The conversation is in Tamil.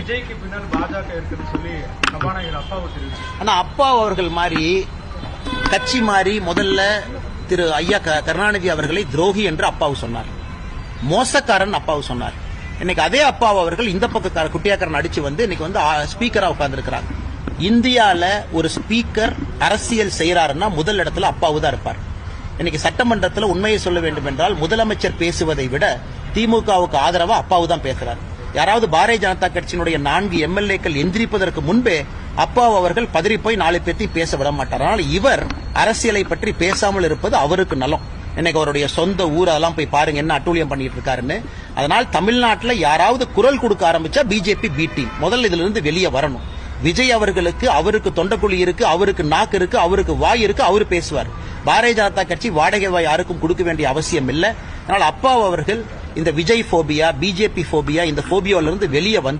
விஜய்க்கு பின்னால் பாஜக இருக்குன்னு சொல்லி சபாநாயகர் அப்பாவு தெரிவிச்சு. ஆனா அப்பா அவர்கள் மாதிரி கட்சி மாறி முதல்ல திரு ஐயா கருணாநிதி அவர்களை துரோகி என்று அப்பாவு சொன்னார், மோசக்காரன் அப்பாவு சொன்னார். இன்னைக்கு அதே அப்பாவு அவர்கள் இந்த பக்க குட்டியாக்காரன் அடிச்சு வந்து இன்னைக்கு வந்து ஸ்பீக்கரா உட்கார்ந்து இருக்கிறாங்க. இந்தியால ஒரு ஸ்பீக்கர் அரசியல் செய்யறாருன்னா முதல் இடத்துல அப்பாவு தான் இருப்பார். இன்னைக்கு சட்டமன்றத்தில் உண்மையை சொல்ல வேண்டும் என்றால் முதலமைச்சர் பேசுவதை விட திமுகவுக்கு ஆதரவா அப்பாவு தான் பேசுறாரு. யாராவது பாரதிய ஜனதா கட்சியினுடைய 4 எம்எல்ஏக்கள் எந்திரிப்பதற்கு முன்பே அப்பாவு அவர்கள் பதறி போய் 4 பேர்த்தையும் பேச விட மாட்டார். அதனால இவர் அரசியலை பற்றி பேசாமல் இருப்பது அவருக்கு நலம். இன்னைக்கு அவருடைய சொந்த ஊர் அதெல்லாம் போய் பாருங்க என்ன அட்டூழியம் பண்ணிட்டு இருக்காருன்னு. அதனால் தமிழ்நாட்டில் யாராவது குரல் கொடுக்க ஆரம்பிச்சா பிஜேபி பி டீம் முதல்ல இதுல இருந்து வெளியே வரணும். விஜய் அவர்களுக்கு அவருக்கு தொண்டக்குழி இருக்கு, அவருக்கு நாக்கு இருக்கு, அவருக்கு வாய் இருக்கு, அவரு பேசுவார். பாரதிய ஜனதா கட்சி வாடகை வாய் யாருக்கும் கொடுக்க வேண்டிய அவசியம் இல்லை. அதனால் அப்பாவு அவர்கள் இந்த விஜய் போபியா, பிஜேபி போபியா, இந்த போபியாவிலிருந்து வெளியே வந்து